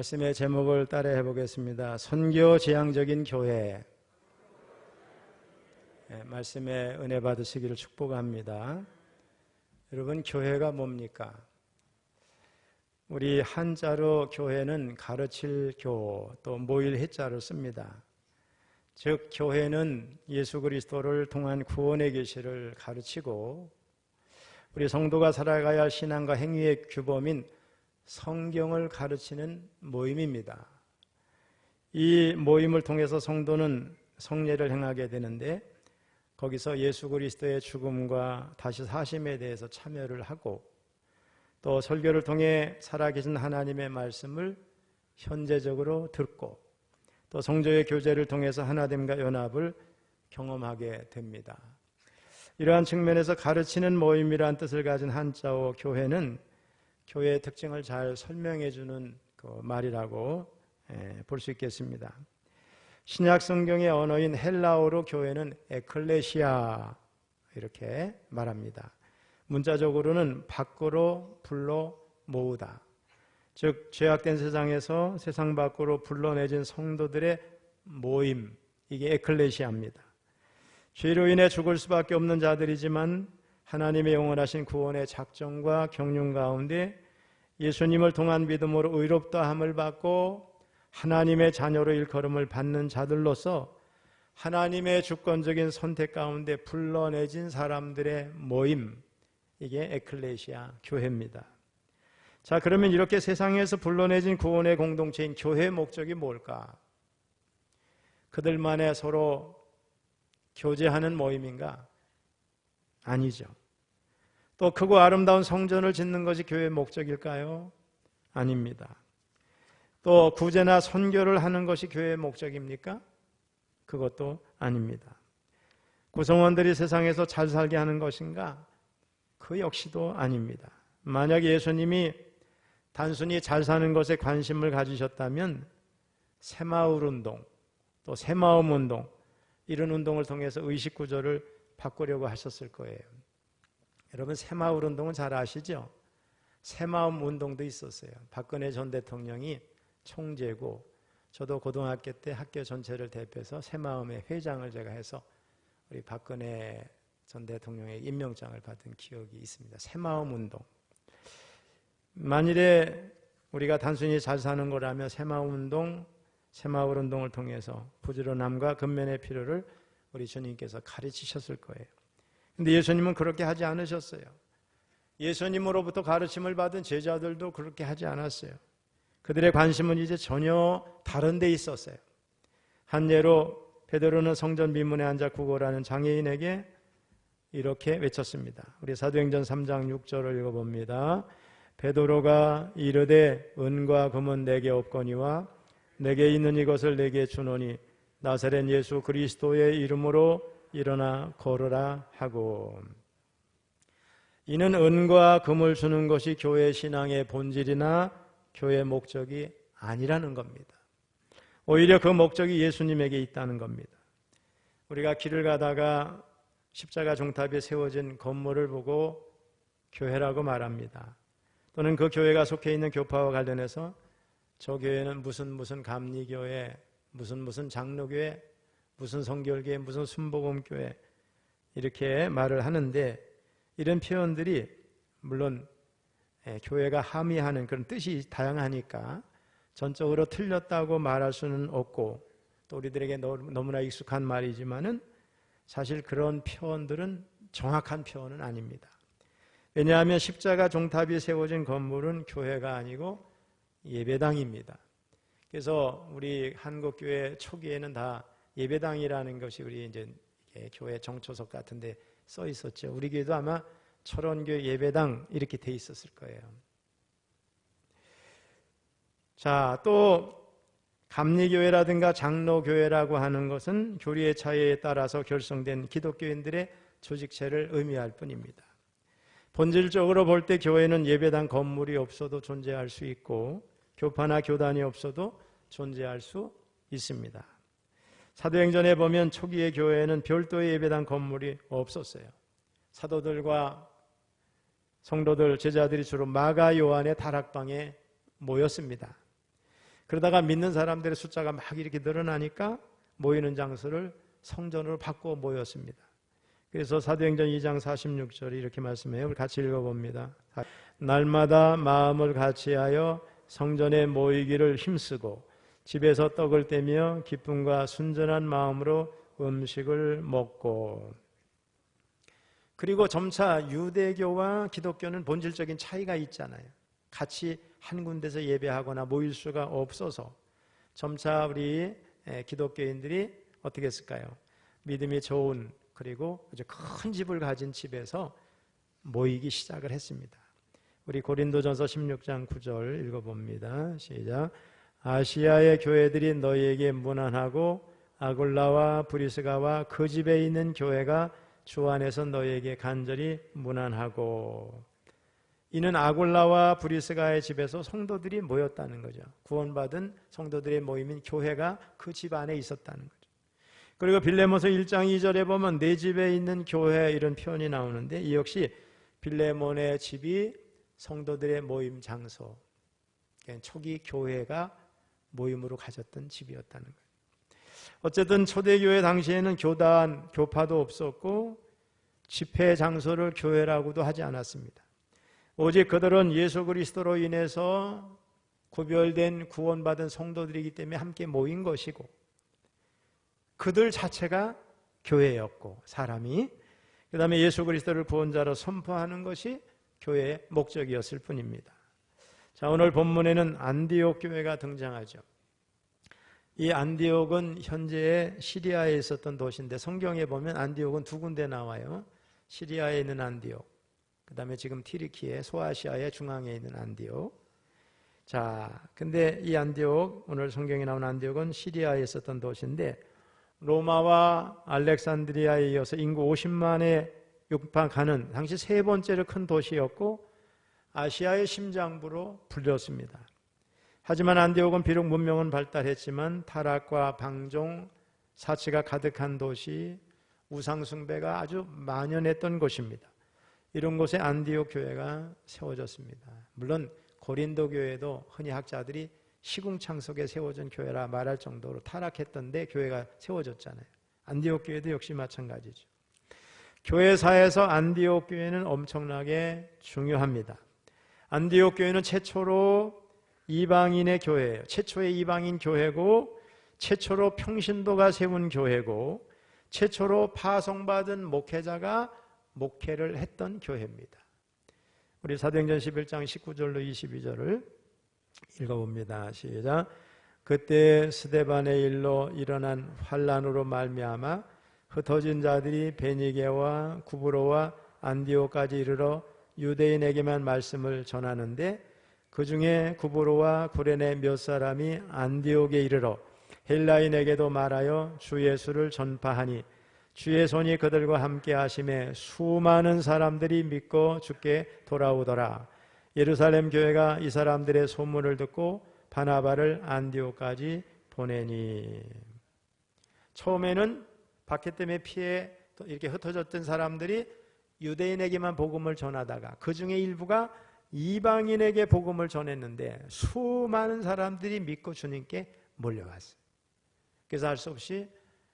말씀의 제목을 따라해 보겠습니다. 선교 지향적인 교회. 말씀의 은혜 받으시기를 축복합니다. 여러분, 교회가 뭡니까? 우리 한자로 교회는 가르칠 교, 또 모일 해자를 씁니다. 즉 교회는 예수 그리스도를 통한 구원의 계시를 가르치고 우리 성도가 살아가야 할 신앙과 행위의 규범인 성경을 가르치는 모임입니다. 이 모임을 통해서 성도는 성례를 행하게 되는데 거기서 예수 그리스도의 죽음과 다시 사심에 대해서 참여를 하고 또 설교를 통해 살아계신 하나님의 말씀을 현재적으로 듣고 또 성도의 교제를 통해서 하나됨과 연합을 경험하게 됩니다. 이러한 측면에서 가르치는 모임이라는 뜻을 가진 한자어 교회는 교회의 특징을 잘 설명해 주는 그 말이라고 볼 수 있겠습니다. 신약 성경의 언어인 헬라어로 교회는 에클레시아 이렇게 말합니다. 문자적으로는 밖으로 불러 모으다. 즉 죄악된 세상에서 세상 밖으로 불러내진 성도들의 모임, 이게 에클레시아입니다. 죄로 인해 죽을 수밖에 없는 자들이지만 하나님의 영원하신 구원의 작정과 경륜 가운데 예수님을 통한 믿음으로 의롭다함을 받고 하나님의 자녀로 일컬음을 받는 자들로서 하나님의 주권적인 선택 가운데 불러내진 사람들의 모임, 이게 에클레시아 교회입니다. 자, 그러면 이렇게 세상에서 불러내진 구원의 공동체인 교회의 목적이 뭘까? 그들만의 서로 교제하는 모임인가? 아니죠. 또 크고 아름다운 성전을 짓는 것이 교회의 목적일까요? 아닙니다. 또 구제나 선교를 하는 것이 교회의 목적입니까? 그것도 아닙니다. 구성원들이 세상에서 잘 살게 하는 것인가? 그 역시도 아닙니다. 만약 예수님이 단순히 잘 사는 것에 관심을 가지셨다면 새마을 운동, 또 새마음 운동, 이런 운동을 통해서 의식 구조를 바꾸려고 하셨을 거예요. 여러분, 새마을 운동은 잘 아시죠? 새마음 운동도 있었어요. 박근혜 전 대통령이 총재고 저도 고등학교 때 학교 전체를 대표해서 새마음의 회장을 제가 해서 우리 박근혜 전 대통령의 임명장을 받은 기억이 있습니다. 새마음 운동. 만일에 우리가 단순히 잘 사는 거라면 새마음 운동, 새마을 운동을 통해서 부지런함과 근면의 필요를 우리 주님께서 가르치셨을 거예요. 근데 예수님은 그렇게 하지 않으셨어요. 예수님으로부터 가르침을 받은 제자들도 그렇게 하지 않았어요. 그들의 관심은 이제 전혀 다른 데 있었어요. 한 예로 베드로는 성전 미문에 앉아 구걸하는 장애인에게 이렇게 외쳤습니다. 우리 사도행전 3장 6절을 읽어봅니다. 베드로가 이르되 은과 금은 내게 없거니와 내게 있는 이것을 내게 주노니 나사렛 예수 그리스도의 이름으로 일어나 걸으라 하고. 이는 은과 금을 주는 것이 교회 신앙의 본질이나 교회의 목적이 아니라는 겁니다. 오히려 그 목적이 예수님에게 있다는 겁니다. 우리가 길을 가다가 십자가 종탑에 세워진 건물을 보고 교회라고 말합니다. 또는 그 교회가 속해 있는 교파와 관련해서 저 교회는 무슨 감리교회, 무슨 장로교회, 무슨 성결교회, 무슨 순복음교회 이렇게 말을 하는데 이런 표현들이 물론 교회가 함의하는 그런 뜻이 다양하니까 전적으로 틀렸다고 말할 수는 없고 또 우리들에게 너무나 익숙한 말이지만은 사실 그런 표현들은 정확한 표현은 아닙니다. 왜냐하면 십자가 종탑이 세워진 건물은 교회가 아니고 예배당입니다. 그래서 우리 한국교회 초기에는 다 예배당이라는 것이 우리 이제 교회 정초석 같은데 써 있었죠. 우리 교회도 아마 철원교회 예배당 이렇게 돼 있었을 거예요. 자, 또 감리교회라든가 장로교회라고 하는 것은 교리의 차이에 따라서 결성된 기독교인들의 조직체를 의미할 뿐입니다. 본질적으로 볼 때 교회는 예배당 건물이 없어도 존재할 수 있고 교파나 교단이 없어도 존재할 수 있습니다. 사도행전에 보면 초기의 교회에는 별도의 예배당 건물이 없었어요. 사도들과 성도들, 제자들이 주로 마가 요한의 다락방에 모였습니다. 그러다가 믿는 사람들의 숫자가 막 이렇게 늘어나니까 모이는 장소를 성전으로 바꾸어 모였습니다. 그래서 사도행전 2장 46절이 이렇게 말씀해요. 우리 같이 읽어봅니다. 날마다 마음을 같이하여 성전에 모이기를 힘쓰고 집에서 떡을 떼며 기쁨과 순전한 마음으로 음식을 먹고. 그리고 점차 유대교와 기독교는 본질적인 차이가 있잖아요. 같이 한 군데서 예배하거나 모일 수가 없어서 점차 우리 기독교인들이 어떻게 했을까요? 믿음이 좋은 그리고 아주 큰 집을 가진 집에서 모이기 시작을 했습니다. 우리 고린도전서 16장 9절 읽어봅니다. 시작. 아시아의 교회들이 너희에게 문안하고 아굴라와 브리스가와 그 집에 있는 교회가 주 안에서 너희에게 간절히 문안하고. 이는 아굴라와 브리스가의 집에서 성도들이 모였다는 거죠. 구원받은 성도들의 모임인 교회가 그 집 안에 있었다는 거죠. 그리고 빌레몬서 1장 2절에 보면 내 집에 있는 교회 이런 표현이 나오는데 이 역시 빌레몬의 집이 성도들의 모임 장소, 초기 교회가 모임으로 가졌던 집이었다는 거예요. 어쨌든 초대교회 당시에는 교단, 교파도 없었고 집회 장소를 교회라고도 하지 않았습니다. 오직 그들은 예수 그리스도로 인해서 구별된 구원받은 성도들이기 때문에 함께 모인 것이고 그들 자체가 교회였고 사람이 그 다음에 예수 그리스도를 구원자로 선포하는 것이 교회의 목적이었을 뿐입니다. 자, 오늘 본문에는 안디옥 교회가 등장하죠. 이 안디옥은 현재 시리아에 있었던 도시인데 성경에 보면 안디옥은 두 군데 나와요. 시리아에 있는 안디옥, 그 다음에 지금 튀르키예 소아시아의 중앙에 있는 안디옥. 자, 근데 이 안디옥, 오늘 성경에 나온 안디옥은 시리아에 있었던 도시인데 로마와 알렉산드리아에 이어서 인구 50만에 육박하는 당시 세 번째로 큰 도시였고 아시아의 심장부로 불렸습니다. 하지만 안디옥은 비록 문명은 발달했지만 타락과 방종, 사치가 가득한 도시, 우상숭배가 아주 만연했던 곳입니다. 이런 곳에 안디옥 교회가 세워졌습니다. 물론 고린도 교회도 흔히 학자들이 시궁창 속에 세워진 교회라 말할 정도로 타락했던데 교회가 세워졌잖아요. 안디옥 교회도 역시 마찬가지죠. 교회사에서 안디옥 교회는 엄청나게 중요합니다. 안디옥 교회는 최초로 이방인의 교회예요. 최초의 이방인 교회고 최초로 평신도가 세운 교회고 최초로 파송받은 목회자가 목회를 했던 교회입니다. 우리 사도행전 11장 19절로 22절을 읽어봅니다. 시작. 그때 스데반의 일로 일어난 환란으로 말미암아 흩어진 자들이 베니게와 구브로와 안디옥까지 이르러 유대인에게만 말씀을 전하는데 그 중에 구브로와 구레네 몇 사람이 안디옥에 이르러 헬라인에게도 말하여 주 예수를 전파하니 주의 손이 그들과 함께 하심에 수많은 사람들이 믿고 주께 돌아오더라. 예루살렘 교회가 이 사람들의 소문을 듣고 바나바를 안디옥까지 보내니. 처음에는 박해 때문에 피해 이렇게 흩어졌던 사람들이 유대인에게만 복음을 전하다가 그 중에 일부가 이방인에게 복음을 전했는데 수많은 사람들이 믿고 주님께 몰려갔어요. 그래서 할 수 없이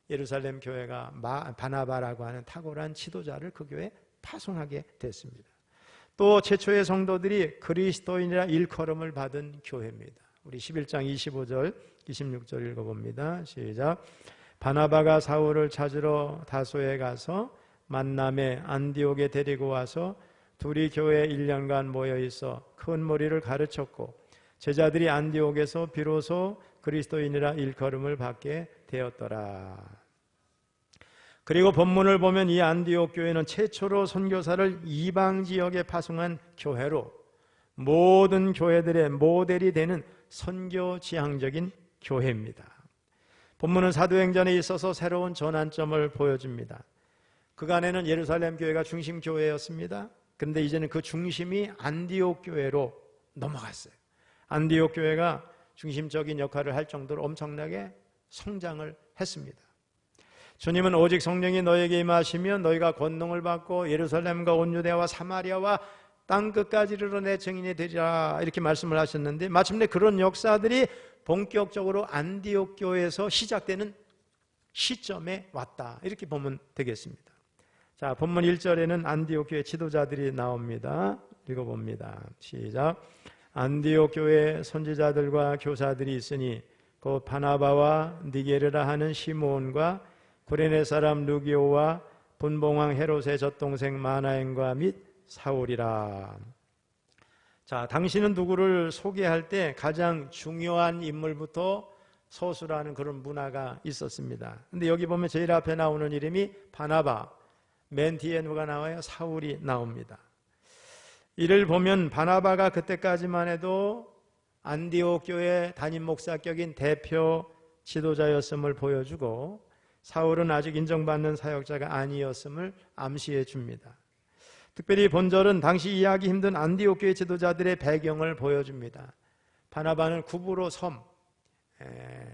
예루살렘 교회가 바나바라고 하는 탁월한 지도자를 그 교회에 파송하게 됐습니다. 또 최초의 성도들이 그리스도인이라 일컬음을 받은 교회입니다. 우리 11장 25절 26절 읽어봅니다. 시작. 바나바가 사울을 찾으러 다소에 가서 만남에 안디옥에 데리고 와서 둘이 교회에 1년간 모여 있어 큰 무리를 가르쳤고 제자들이 안디옥에서 비로소 그리스도인이라 일컬음을 받게 되었더라. 그리고 본문을 보면 이 안디옥 교회는 최초로 선교사를 이방 지역에 파송한 교회로 모든 교회들의 모델이 되는 선교 지향적인 교회입니다. 본문은 사도행전에 있어서 새로운 전환점을 보여줍니다. 그간에는 예루살렘 교회가 중심 교회였습니다. 그런데 이제는 그 중심이 안디옥 교회로 넘어갔어요. 안디옥 교회가 중심적인 역할을 할 정도로 엄청나게 성장을 했습니다. 주님은 오직 성령이 너에게 임하시면 너희가 권능을 받고 예루살렘과 온 유대와 사마리아와 땅 끝까지 이르러 내 증인이 되리라 이렇게 말씀을 하셨는데 마침내 그런 역사들이 본격적으로 안디옥 교회에서 시작되는 시점에 왔다 이렇게 보면 되겠습니다. 자, 본문 1절에는 안디옥 교회 지도자들이 나옵니다. 읽어봅니다. 시작. 안디옥 교회 선지자들과 교사들이 있으니 곧 바나바와 니게르라 하는 시므온과 구레네 사람 루기오와 분봉왕 헤롯의 젖동생 마나엔과 및 사울이라. 자, 당신은 누구를 소개할 때 가장 중요한 인물부터 서술하는 그런 문화가 있었습니다. 근데 여기 보면 제일 앞에 나오는 이름이 바나바, 맨 뒤에 누가 나와요? 사울이 나옵니다. 이를 보면 바나바가 그때까지만 해도 안디옥 교회 담임 목사격인 대표 지도자였음을 보여주고 사울은 아직 인정받는 사역자가 아니었음을 암시해 줍니다. 특별히 본절은 당시 이해하기 힘든 안디옥 교회 지도자들의 배경을 보여줍니다. 바나바는 구브로 섬,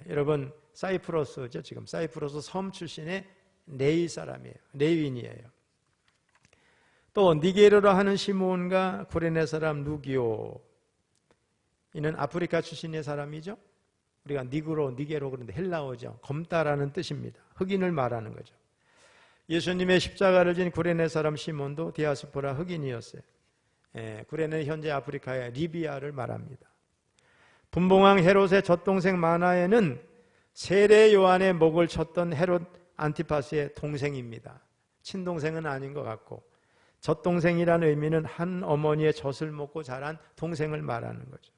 여러분 사이프러스죠. 지금 사이프러스 섬 출신의 레위 사람이에요. 레위인이에요. 또 니게르라 하는 시므온과 구레네 사람 누기오, 이는 아프리카 출신의 사람이죠. 우리가 니게로 그런데 헬라어죠. 검다라는 뜻입니다. 흑인을 말하는 거죠. 예수님의 십자가를 진 구레네 사람 시몬도 디아스포라 흑인이었어요. 구레네는 현재 아프리카의 리비아를 말합니다. 분봉왕 헤롯의 젖동생 마나에는 세례 요한의 목을 쳤던 헤롯 안티파스의 동생입니다. 친동생은 아닌 것 같고 젖동생이라는 의미는 한 어머니의 젖을 먹고 자란 동생을 말하는 거죠.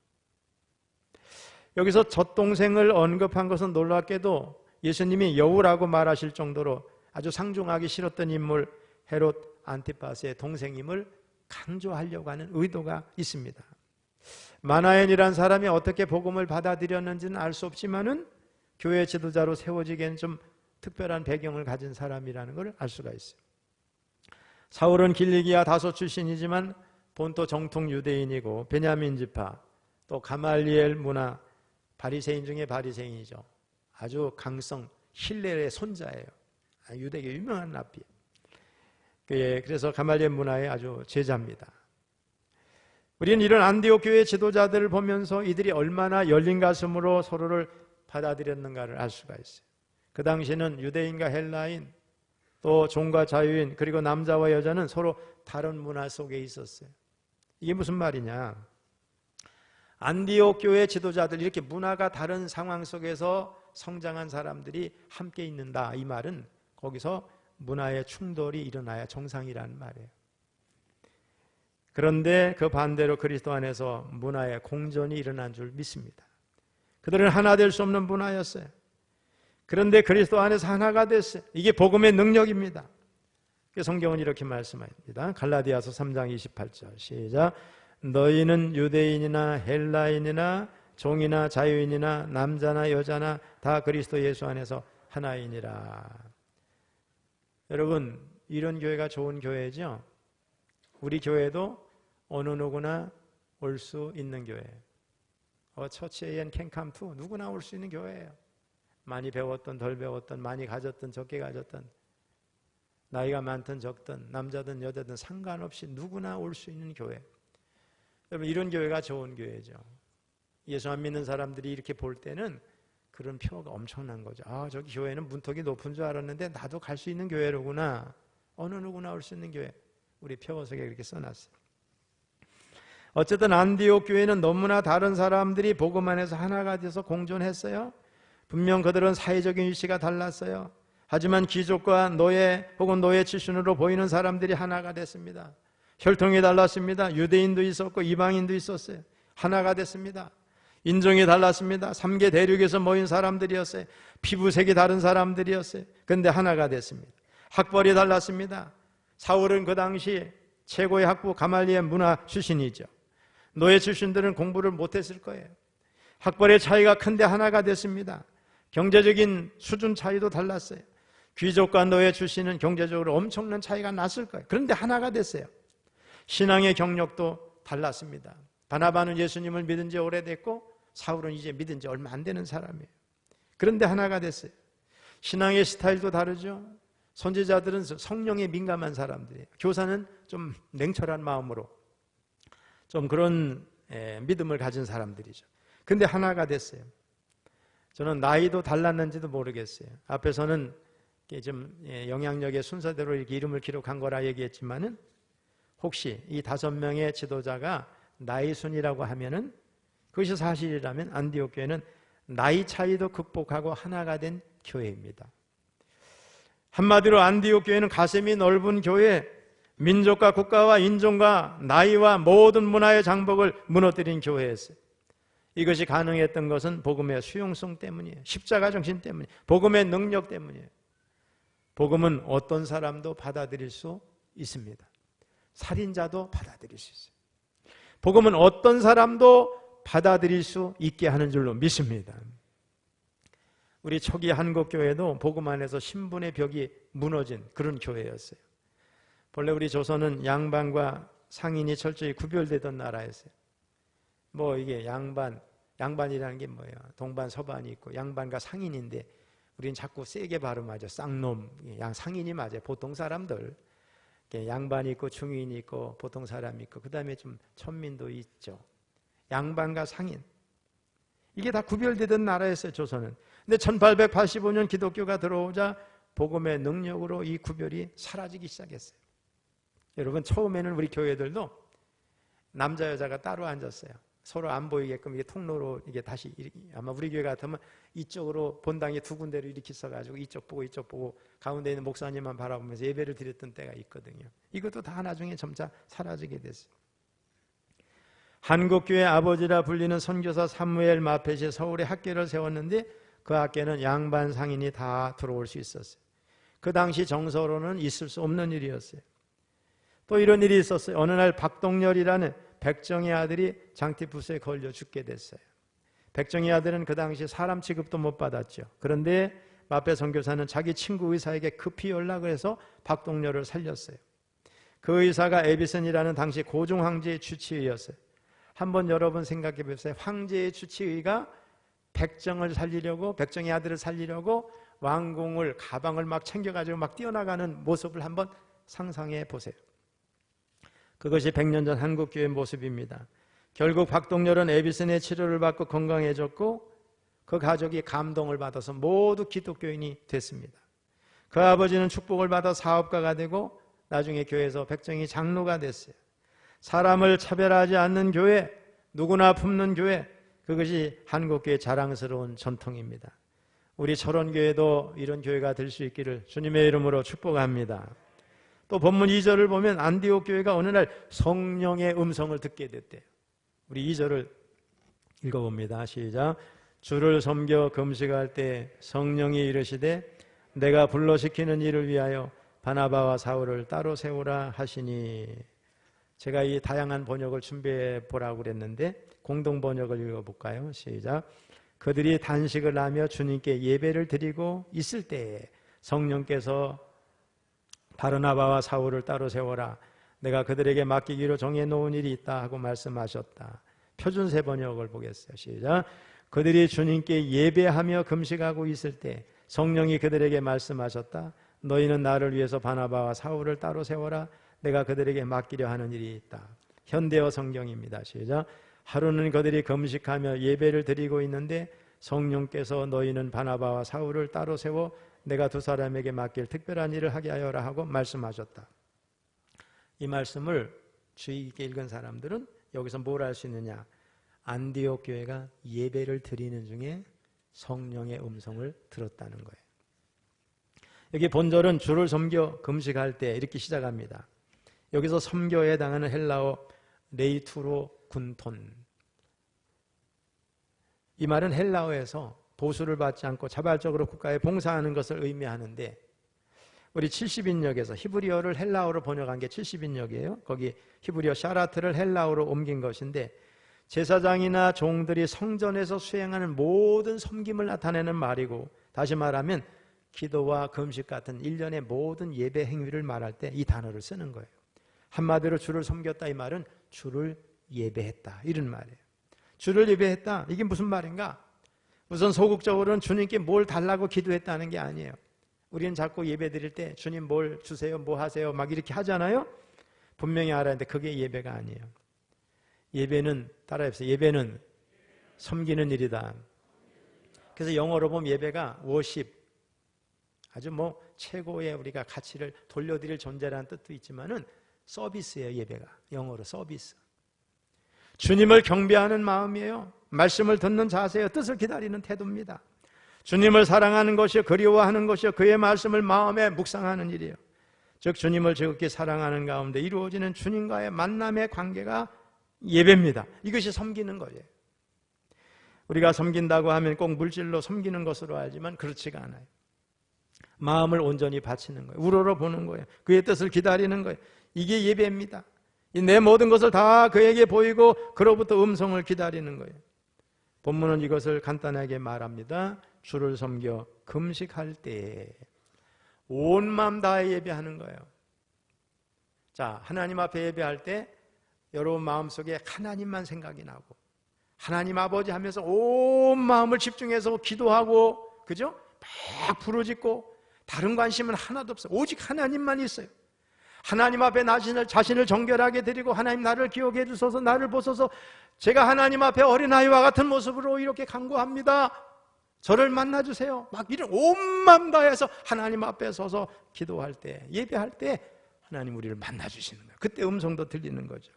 여기서 젖동생을 언급한 것은 놀랍게도 예수님이 여우라고 말하실 정도로 아주 상종하기 싫었던 인물 헤롯 안티파스의 동생임을 강조하려고 하는 의도가 있습니다. 마나엔이란 사람이 어떻게 복음을 받아들였는지는 알 수 없지만은 교회 지도자로 세워지기에는 좀 특별한 배경을 가진 사람이라는 걸 알 수가 있어요. 사울은 길리기아 다소 출신이지만 본토 정통 유대인이고 베냐민 지파, 또 가말리엘 문화, 바리새인 중에 바리새인이죠. 아주 강성 힐렐의 손자예요. 유대계 유명한 랍비. 그래서 가말리엘 문화의 아주 제자입니다. 우리는 이런 안디옥 교회 지도자들을 보면서 이들이 얼마나 열린 가슴으로 서로를 받아들였는가를 알 수가 있어요. 그 당시는 유대인과 헬라인, 또 종과 자유인, 그리고 남자와 여자는 서로 다른 문화 속에 있었어요. 이게 무슨 말이냐? 안디옥 교회 지도자들, 이렇게 문화가 다른 상황 속에서 성장한 사람들이 함께 있는다, 이 말은 거기서 문화의 충돌이 일어나야 정상이라는 말이에요. 그런데 그 반대로 그리스도 안에서 문화의 공존이 일어난 줄 믿습니다. 그들은 하나 될 수 없는 문화였어요. 그런데 그리스도 안에서 하나가 됐어요. 이게 복음의 능력입니다. 성경은 이렇게 말씀합니다. 갈라디아서 3장 28절 시작. 너희는 유대인이나 헬라인이나 종이나 자유인이나 남자나 여자나 다 그리스도 예수 안에서 하나이니라. 여러분, 이런 교회가 좋은 교회죠. 우리 교회도 어느 누구나 올 수 있는 교회예요. 처치 앤 캔캄 투, 누구나 올 수 있는 교회예요. 많이 배웠던 덜 배웠던, 많이 가졌던 적게 가졌던, 나이가 많든 적든, 남자든 여자든 상관없이 누구나 올 수 있는 교회. 여러분, 이런 교회가 좋은 교회죠. 예수 안 믿는 사람들이 이렇게 볼 때는 그런 표가 엄청난 거죠. 아, 저기 교회는 문턱이 높은 줄 알았는데 나도 갈 수 있는 교회로구나. 어느 누구나 올 수 있는 교회. 우리 표어석에 이렇게 써놨어요. 어쨌든 안디옥 교회는 너무나 다른 사람들이 복음 안에서 하나가 돼서 공존했어요. 분명 그들은 사회적인 위치가 달랐어요. 하지만 귀족과 노예 혹은 노예 출신으로 보이는 사람들이 하나가 됐습니다. 혈통이 달랐습니다. 유대인도 있었고 이방인도 있었어요. 하나가 됐습니다. 인종이 달랐습니다. 3개 대륙에서 모인 사람들이었어요. 피부색이 다른 사람들이었어요. 그런데 하나가 됐습니다. 학벌이 달랐습니다. 사울은 그 당시 최고의 학부 가말리엘 문화 출신이죠. 노예 출신들은 공부를 못했을 거예요. 학벌의 차이가 큰데 하나가 됐습니다. 경제적인 수준 차이도 달랐어요. 귀족과 노예 출신은 경제적으로 엄청난 차이가 났을 거예요. 그런데 하나가 됐어요. 신앙의 경력도 달랐습니다. 바나바는 예수님을 믿은 지 오래됐고 사울은 이제 믿은 지 얼마 안 되는 사람이에요. 그런데 하나가 됐어요. 신앙의 스타일도 다르죠. 선지자들은 성령에 민감한 사람들이에요. 교사는 좀 냉철한 마음으로 좀 그런 믿음을 가진 사람들이죠. 근데 하나가 됐어요. 저는 나이도 달랐는지도 모르겠어요. 앞에서는 좀 영향력의 순서대로 이렇게 이름을 기록한 거라 얘기했지만은 혹시 이 5명의 지도자가 나이 순이라고 하면은 그것이 사실이라면 안디옥 교회는 나이 차이도 극복하고 하나가 된 교회입니다. 한마디로 안디옥 교회는 가슴이 넓은 교회, 민족과 국가와 인종과 나이와 모든 문화의 장벽을 무너뜨린 교회였어요. 이것이 가능했던 것은 복음의 수용성 때문이에요. 십자가 정신 때문이에요. 복음의 능력 때문이에요. 복음은 어떤 사람도 받아들일 수 있습니다. 살인자도 받아들일 수 있어요. 복음은 어떤 사람도 받아들일 수 있게 하는 줄로 믿습니다. 우리 초기 한국교회도 복음 안에서 신분의 벽이 무너진 그런 교회였어요. 본래 우리 조선은 양반과 상인이 철저히 구별되던 나라였어요. 뭐 이게 양반이라는 게 뭐예요? 동반 서반이 있고 양반과 상인인데 우리는 자꾸 세게 발음하죠. 쌍놈, 상인이 맞아요. 보통 사람들 양반이 있고 중인이 있고 보통 사람이 있고 그 다음에 좀 천민도 있죠. 양반과 상인 이게 다 구별되던 나라였어요. 조선은. 근데 1885년 기독교가 들어오자 복음의 능력으로 이 구별이 사라지기 시작했어요. 여러분 처음에는 우리 교회들도 남자 여자가 따로 앉았어요. 서로 안 보이게끔 이게 통로로 이게 다시 아마 우리 교회 같으면 이쪽으로 본당에 2군데로 이렇게 있어가지고 이쪽 보고 가운데 있는 목사님만 바라보면서 예배를 드렸던 때가 있거든요. 이것도 다 나중에 점차 사라지게 됐어요. 한국교회 아버지라 불리는 선교사 사무엘 마펫이 서울에 학교를 세웠는데 그 학교는 양반 상인이 다 들어올 수 있었어요. 그 당시 정서로는 있을 수 없는 일이었어요. 또 이런 일이 있었어요. 어느 날 박동렬이라는 백정의 아들이 장티푸스에 걸려 죽게 됐어요. 백정의 아들은 그 당시 사람 취급도 못 받았죠. 그런데 마페 선교사는 자기 친구 의사에게 급히 연락을 해서 박동렬을 살렸어요. 그 의사가 에비슨이라는 당시 고종 황제의 주치의였어요. 한번 여러분 생각해 보세요. 황제의 주치의가 백정을 살리려고, 백정의 아들을 살리려고 왕궁을 가방을 막 챙겨가지고 막 뛰어나가는 모습을 한번 상상해 보세요. 그것이 100년 전 한국교회의 모습입니다. 결국 박동렬은 에비슨의 치료를 받고 건강해졌고 그 가족이 감동을 받아서 모두 기독교인이 됐습니다. 그 아버지는 축복을 받아 사업가가 되고 나중에 교회에서 백정이 장로가 됐어요. 사람을 차별하지 않는 교회, 누구나 품는 교회, 그것이 한국교회의 자랑스러운 전통입니다. 우리 철원교회도 이런 교회가 될 수 있기를 주님의 이름으로 축복합니다. 또 본문 2절을 보면 안디옥 교회가 어느 날 성령의 음성을 듣게 됐대요. 우리 2절을 읽어봅니다. 시작. 주를 섬겨 금식할 때 성령이 이르시되 내가 불러시키는 일을 위하여 바나바와 사울을 따로 세우라 하시니. 제가 이 다양한 번역을 준비해 보라고 그랬는데 공동 번역을 읽어볼까요? 시작. 그들이 단식을 하며 주님께 예배를 드리고 있을 때에 성령께서 바르나바와 사울을 따로 세워라. 내가 그들에게 맡기기로 정해놓은 일이 있다 하고 말씀하셨다. 표준세 번역을 보겠어요. 시작. 그들이 주님께 예배하며 금식하고 있을 때 성령이 그들에게 말씀하셨다. 너희는 나를 위해서 바나바와 사울을 따로 세워라. 내가 그들에게 맡기려 하는 일이 있다. 현대어 성경입니다. 시작. 하루는 그들이 금식하며 예배를 드리고 있는데 성령께서 너희는 바나바와 사울을 따로 세워 내가 두 사람에게 맡길 특별한 일을 하게 하여라 하고 말씀하셨다. 이 말씀을 주의 깊게 읽은 사람들은 여기서 뭘 알 수 있느냐? 안디옥 교회가 예배를 드리는 중에 성령의 음성을 들었다는 거예요. 여기 본절은 주를 섬겨 금식할 때 이렇게 시작합니다. 여기서 섬겨에 해당하는 헬라어 레이투로 군톤. 이 말은 헬라어에서 보수를 받지 않고 자발적으로 국가에 봉사하는 것을 의미하는데 우리 70인역에서 히브리어를 헬라어로 번역한 게 70인역이에요. 거기 히브리어 샤라트를 헬라어로 옮긴 것인데 제사장이나 종들이 성전에서 수행하는 모든 섬김을 나타내는 말이고 다시 말하면 기도와 금식 같은 일련의 모든 예배 행위를 말할 때 이 단어를 쓰는 거예요. 한마디로 주를 섬겼다 이 말은 주를 예배했다 이런 말이에요. 주를 예배했다 이게 무슨 말인가? 우선 소극적으로는 주님께 뭘 달라고 기도했다는 게 아니에요. 우리는 자꾸 예배 드릴 때 주님 뭘 주세요 뭐 하세요 막 이렇게 하잖아요. 분명히 알아야 하는데 그게 예배가 아니에요. 예배는 따라해보세요. 예배는 섬기는 일이다. 그래서 영어로 보면 예배가 worship, 아주 뭐 최고의 우리가 가치를 돌려드릴 존재라는 뜻도 있지만은 서비스예요. 예배가 영어로 서비스. 주님을 경배하는 마음이에요. 말씀을 듣는 자세요. 뜻을 기다리는 태도입니다. 주님을 사랑하는 것이요, 그리워하는 것이요, 그의 말씀을 마음에 묵상하는 일이에요. 즉 주님을 지극히 사랑하는 가운데 이루어지는 주님과의 만남의 관계가 예배입니다. 이것이 섬기는 거예요. 우리가 섬긴다고 하면 꼭 물질로 섬기는 것으로 알지만 그렇지가 않아요. 마음을 온전히 바치는 거예요. 우러러 보는 거예요. 그의 뜻을 기다리는 거예요. 이게 예배입니다. 내 모든 것을 다 그에게 보이고 그로부터 음성을 기다리는 거예요. 본문은 이것을 간단하게 말합니다. 주를 섬겨 금식할 때 온 마음 다해 예배하는 거예요. 자, 하나님 앞에 예배할 때 여러분 마음속에 하나님만 생각이 나고 하나님 아버지 하면서 온 마음을 집중해서 기도하고, 그죠? 막 부르짖고 다른 관심은 하나도 없어요. 오직 하나님만 있어요. 하나님 앞에 자신을 정결하게 드리고, 하나님 나를 기억해 주소서, 나를 보소서, 제가 하나님 앞에 어린아이와 같은 모습으로 이렇게 간구합니다, 저를 만나주세요. 막 이런 온 마음 다해서 하나님 앞에 서서 기도할 때, 예배할 때 하나님 우리를 만나주시는 거예요. 그때 음성도 들리는 거죠.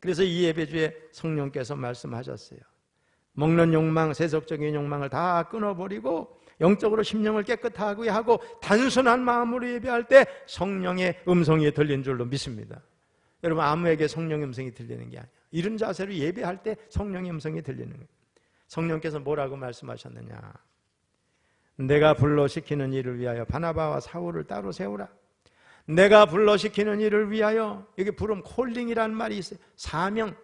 그래서 이 예배주에 성령께서 말씀하셨어요. 먹는 욕망, 세속적인 욕망을 다 끊어버리고 영적으로 심령을 깨끗하게 하고 단순한 마음으로 예배할 때 성령의 음성이 들린 줄로 믿습니다. 여러분, 아무에게 성령의 음성이 들리는 게 아니야. 이런 자세로 예배할 때 성령의 음성이 들리는 거예요. 성령께서 뭐라고 말씀하셨느냐? 내가 불러시키는 일을 위하여 바나바와 사울을 따로 세우라. 내가 불러시키는 일을 위하여, 여기 부름, 콜링이라는 말이 있어요. 사명,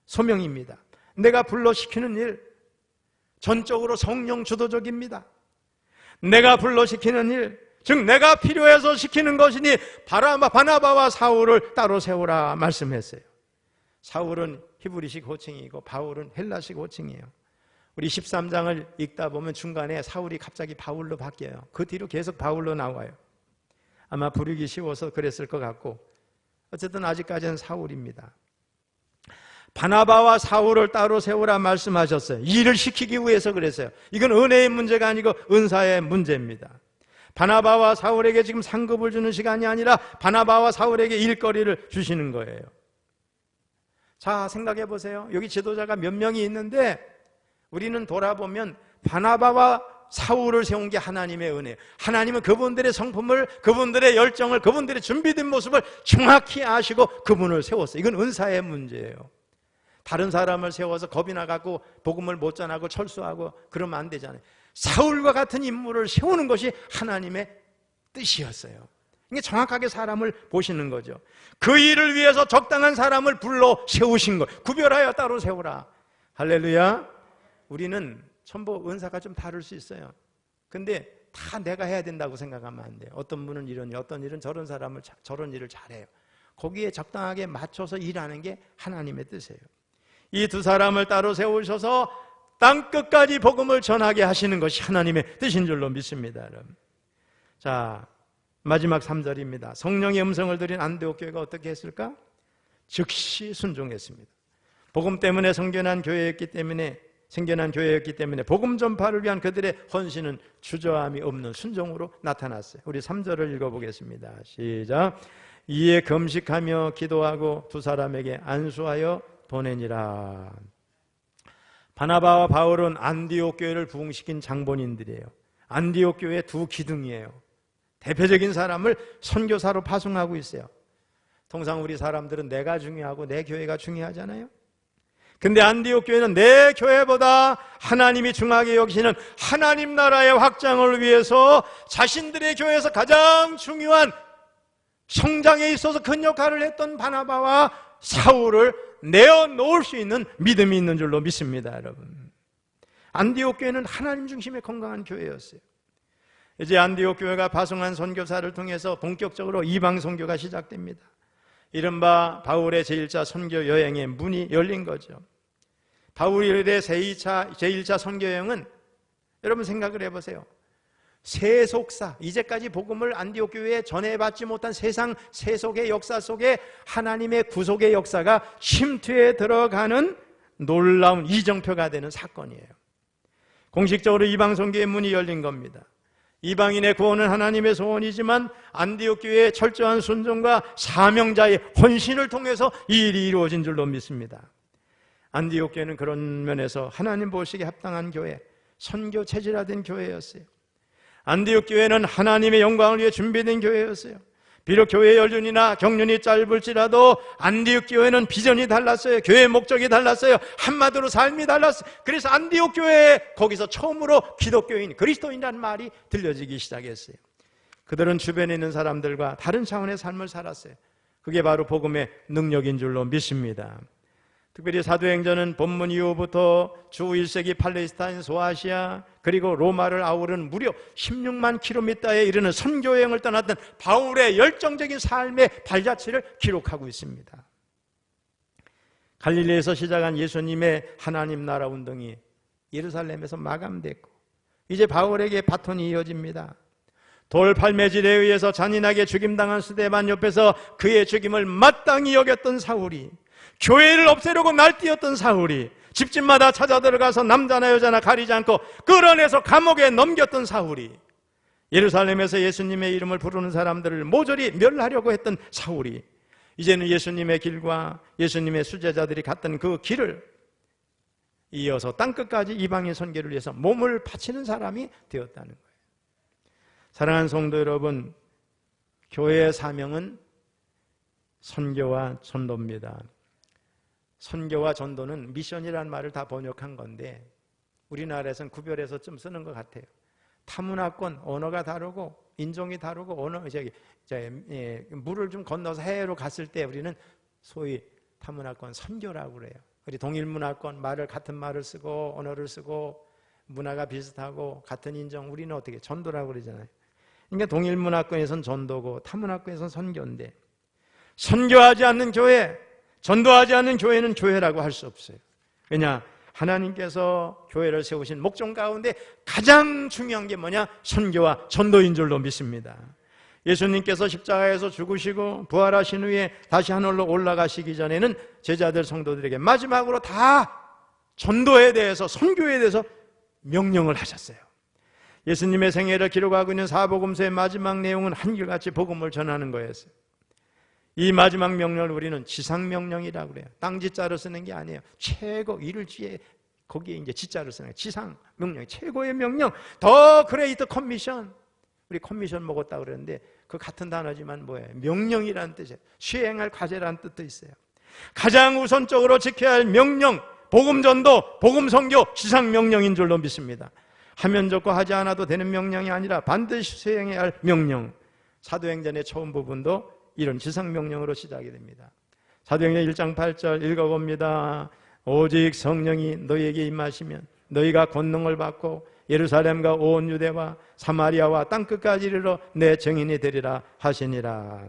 소명입니다. 내가 불러시키는 일, 전적으로 성령 주도적입니다. 내가 불러시키는 일, 즉 내가 필요해서 시키는 것이니 바나바와 사울을 따로 세우라 말씀했어요. 사울은 히브리식 호칭이고 바울은 헬라식 호칭이에요. 우리 13장을 읽다 보면 중간에 사울이 갑자기 바울로 바뀌어요. 그 뒤로 계속 바울로 나와요. 아마 부르기 쉬워서 그랬을 것 같고, 어쨌든 아직까지는 사울입니다. 바나바와 사울을 따로 세우라 말씀하셨어요. 일을 시키기 위해서 그랬어요. 이건 은혜의 문제가 아니고 은사의 문제입니다. 바나바와 사울에게 지금 상급을 주는 시간이 아니라 바나바와 사울에게 일거리를 주시는 거예요. 자, 생각해 보세요. 여기 지도자가 몇 명이 있는데 우리는 돌아보면 바나바와 사울을 세운 게 하나님의 은혜예요. 하나님은 그분들의 성품을, 그분들의 열정을, 그분들의 준비된 모습을 정확히 아시고 그분을 세웠어요. 이건 은사의 문제예요. 다른 사람을 세워서 겁이 나갖고 복음을 못 전하고 철수하고 그러면 안 되잖아요. 사울과 같은 인물을 세우는 것이 하나님의 뜻이었어요. 이게 정확하게 사람을 보시는 거죠. 그 일을 위해서 적당한 사람을 불러 세우신 거예요. 구별하여 따로 세우라. 할렐루야. 우리는 전부 은사가 좀 다를 수 있어요. 근데 다 내가 해야 된다고 생각하면 안 돼요. 어떤 분은 이런 일, 어떤 일은 저런 일을 잘해요. 거기에 적당하게 맞춰서 일하는 게 하나님의 뜻이에요. 이 두 사람을 따로 세우셔서 땅끝까지 복음을 전하게 하시는 것이 하나님의 뜻인 줄로 믿습니다. 여러분. 자, 마지막 3절입니다. 성령의 음성을 들인 안디옥 교회가 어떻게 했을까? 즉시 순종했습니다. 복음 때문에 생겨난 교회였기 때문에 복음 전파를 위한 그들의 헌신은 주저함이 없는 순종으로 나타났어요. 우리 3절을 읽어보겠습니다. 시작. 이에 금식하며 기도하고 두 사람에게 안수하여 보내니라. 바나바와 바울은 안디옥 교회를 부흥시킨 장본인들이에요. 안디옥 교회의 두 기둥이에요. 대표적인 사람을 선교사로 파송하고 있어요. 통상 우리 사람들은 내가 중요하고 내 교회가 중요하잖아요. 근데 안디옥 교회는 내 교회보다 하나님이 중하게 여기시는 하나님 나라의 확장을 위해서 자신들의 교회에서 가장 중요한 성장에 있어서 큰 역할을 했던 바나바와 사울을 내어놓을 수 있는 믿음이 있는 줄로 믿습니다. 여러분, 안디옥 교회는 하나님 중심의 건강한 교회였어요. 이제 안디옥 교회가 파송한 선교사를 통해서 본격적으로 이방 선교가 시작됩니다. 이른바 바울의 제1차 선교 여행의 문이 열린 거죠. 바울의 제1차 선교 여행은 여러분 생각을 해보세요. 세속사, 이제까지 복음을 안디옥 교회에 전해받지 못한 세상 세속의 역사 속에 하나님의 구속의 역사가 침투해 들어가는 놀라운 이정표가 되는 사건이에요. 공식적으로 이방 선교의 문이 열린 겁니다. 이방인의 구원은 하나님의 소원이지만 안디옥 교회의 철저한 순종과 사명자의 헌신을 통해서 이 일이 이루어진 줄로 믿습니다. 안디옥 교회는 그런 면에서 하나님 보시기에 합당한 교회, 선교 체질화된 교회였어요. 안디옥 교회는 하나님의 영광을 위해 준비된 교회였어요. 비록 교회 연륜이나 경륜이 짧을지라도 안디옥 교회는 비전이 달랐어요. 교회의 목적이 달랐어요. 한마디로 삶이 달랐어요. 그래서 안디옥 교회에 거기서 처음으로 기독교인, 그리스도인이라는 말이 들려지기 시작했어요. 그들은 주변에 있는 사람들과 다른 차원의 삶을 살았어요. 그게 바로 복음의 능력인 줄로 믿습니다. 특별히 사도행전은 본문 이후부터 주 1세기 팔레스타인, 소아시아 그리고 로마를 아우르는 무려 16만 킬로미터에 이르는 선교여행을 떠났던 바울의 열정적인 삶의 발자취를 기록하고 있습니다. 갈릴리에서 시작한 예수님의 하나님 나라 운동이 예루살렘에서 마감됐고 이제 바울에게 바톤이 이어집니다. 돌팔매질에 의해서 잔인하게 죽임당한 스데반 옆에서 그의 죽임을 마땅히 여겼던 사울이, 교회를 없애려고 날뛰었던 사울이, 집집마다 찾아 들어가서 남자나 여자나 가리지 않고 끌어내서 감옥에 넘겼던 사울이, 예루살렘에서 예수님의 이름을 부르는 사람들을 모조리 멸하려고 했던 사울이, 이제는 예수님의 길과 예수님의 수제자들이 갔던 그 길을 이어서 땅끝까지 이방인 선교를 위해서 몸을 바치는 사람이 되었다는 거예요. 사랑하는 성도 여러분, 교회의 사명은 선교와 전도입니다. 선교와 전도는 미션이라는 말을 다 번역한 건데 우리나라에서는 구별해서 좀 쓰는 것 같아요. 타문화권, 언어가 다르고 인종이 다르고 물을 좀 건너서 해외로 갔을 때 우리는 소위 타문화권 선교라고 그래요. 우리 동일문화권 같은 말을 쓰고 언어를 쓰고 문화가 비슷하고 같은 인종, 우리는 어떻게 전도라고 그러잖아요. 그러니까 동일문화권에선 전도고 타문화권에선 선교인데, 선교하지 않는 교회, 전도하지 않는 교회는 교회라고 할 수 없어요. 왜냐? 하나님께서 교회를 세우신 목적 가운데 가장 중요한 게 뭐냐? 선교와 전도인 줄로 믿습니다. 예수님께서 십자가에서 죽으시고 부활하신 후에 다시 하늘로 올라가시기 전에는 제자들 성도들에게 마지막으로 다 전도에 대해서, 선교에 대해서 명령을 하셨어요. 예수님의 생애를 기록하고 있는 사복음서의 마지막 내용은 한결같이 복음을 전하는 거였어요. 이 마지막 명령을 우리는 지상명령이라고 그래요. 땅지자로 쓰는 게 아니에요. 최고, 이를지에 거기에 이제 지자로 쓰는 거예요. 지상명령, 최고의 명령, 더 그레이트 커미션. 우리 커미션 먹었다고 그러는데 그 같은 단어지만 뭐예요? 명령이라는 뜻이에요. 수행할 과제라는 뜻도 있어요. 가장 우선적으로 지켜야 할 명령, 복음전도, 복음선교, 지상명령인 줄로 믿습니다. 하면 좋고 하지 않아도 되는 명령이 아니라 반드시 수행해야 할 명령. 사도행전의 처음 부분도 이런 지상명령으로 시작이 됩니다. 사도행전 1장 8절 읽어봅니다. 오직 성령이 너희에게 임하시면 너희가 권능을 받고 예루살렘과 온 유대와 사마리아와 땅끝까지 이르러 내 증인이 되리라 하시니라.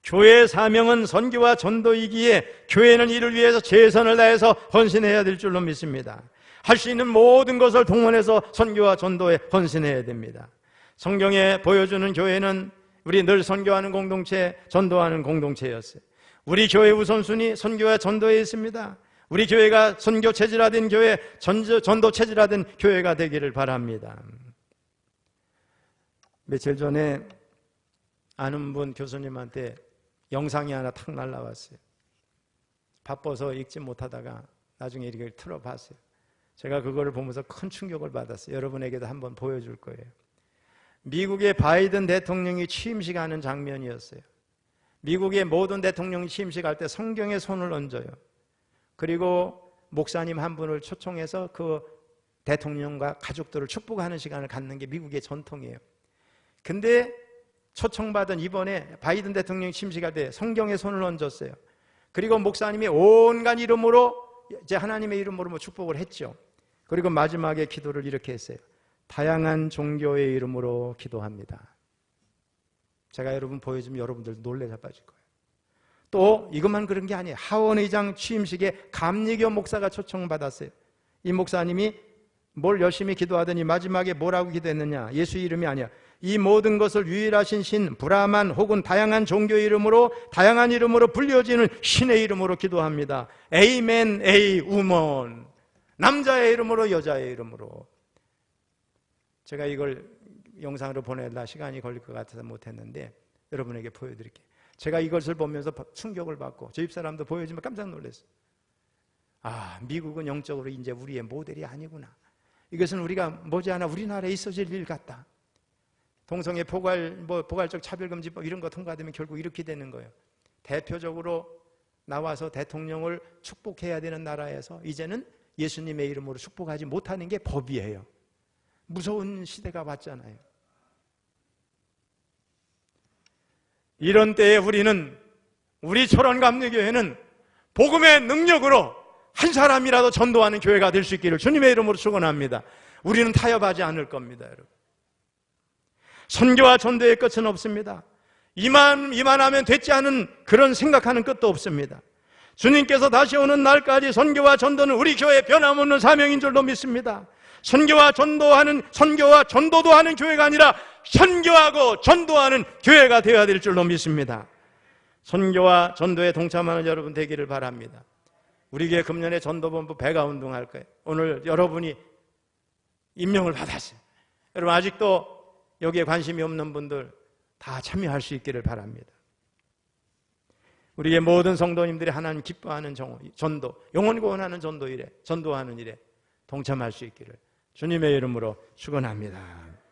교회의 사명은 선교와 전도이기에 교회는 이를 위해서 최선을 다해서 헌신해야 될 줄로 믿습니다. 할 수 있는 모든 것을 동원해서 선교와 전도에 헌신해야 됩니다. 성경에 보여주는 교회는 우리 늘 선교하는 공동체, 전도하는 공동체였어요. 우리 교회 우선순위 선교와 전도에 있습니다. 우리 교회가 선교 체질화된 교회, 전도 체질화된 교회가 되기를 바랍니다. 며칠 전에 아는 분 교수님한테 영상이 하나 탁 날라왔어요. 바빠서 읽지 못하다가 나중에 이렇게 틀어봤어요. 제가 그거를 보면서 큰 충격을 받았어요. 여러분에게도 한번 보여줄 거예요. 미국의 바이든 대통령이 취임식하는 장면이었어요. 미국의 모든 대통령이 취임식할 때 성경에 손을 얹어요. 그리고 목사님 한 분을 초청해서 그 대통령과 가족들을 축복하는 시간을 갖는 게 미국의 전통이에요. 근데 초청받은 이번에 바이든 대통령이 취임식할 때 성경에 손을 얹었어요. 그리고 목사님이 온갖 이름으로 이제 하나님의 이름으로 뭐 축복을 했죠. 그리고 마지막에 기도를 이렇게 했어요. 다양한 종교의 이름으로 기도합니다. 제가 여러분 보여주면 여러분들 놀래 자빠질 거예요. 또 이것만 그런 게 아니에요. 하원 의장 취임식에 감리교 목사가 초청받았어요. 이 목사님이 뭘 열심히 기도하더니 마지막에 뭐라고 기도했느냐? 예수 이름이 아니야. 이 모든 것을 유일하신 신 브라만 혹은 다양한 종교의 이름으로 다양한 이름으로 불려지는 신의 이름으로 기도합니다. 에이멘 에이 우먼. 남자의 이름으로 여자의 이름으로. 제가 이걸 영상으로 보내려 시간이 걸릴 것 같아서 못했는데 여러분에게 보여드릴게요. 제가 이것을 보면서 충격을 받고 저 집사람도 보여주면 깜짝 놀랐어요. 아, 미국은 영적으로 이제 우리의 모델이 아니구나. 이것은 우리가 머지않아 우리나라에 있어질 일 같다. 동성애 포괄적 차별금지법 이런 거 통과되면 결국 이렇게 되는 거예요. 대표적으로 나와서 대통령을 축복해야 되는 나라에서 이제는 예수님의 이름으로 축복하지 못하는 게 법이에요. 무서운 시대가 왔잖아요. 이런 때에 우리 철원감리교회는 복음의 능력으로 한 사람이라도 전도하는 교회가 될 수 있기를 주님의 이름으로 축원합니다. 우리는 타협하지 않을 겁니다, 여러분. 선교와 전도의 끝은 없습니다. 이만하면 됐지 않은 그런 생각하는 끝도 없습니다. 주님께서 다시 오는 날까지 선교와 전도는 우리 교회의 변함없는 사명인 줄로 믿습니다. 선교와 전도도 하는 교회가 아니라 선교하고 전도하는 교회가 되어야 될 줄로 믿습니다. 선교와 전도에 동참하는 여러분 되기를 바랍니다. 우리 교회 금년에 전도본부 배가 운동할 거예요. 오늘 여러분이 임명을 받았어요. 여러분 아직도 여기에 관심이 없는 분들 다 참여할 수 있기를 바랍니다. 우리의 모든 성도님들이 하나님 기뻐하는 전도, 영혼 구원하는 전도하는 일에 동참할 수 있기를 주님의 이름으로 축원합니다.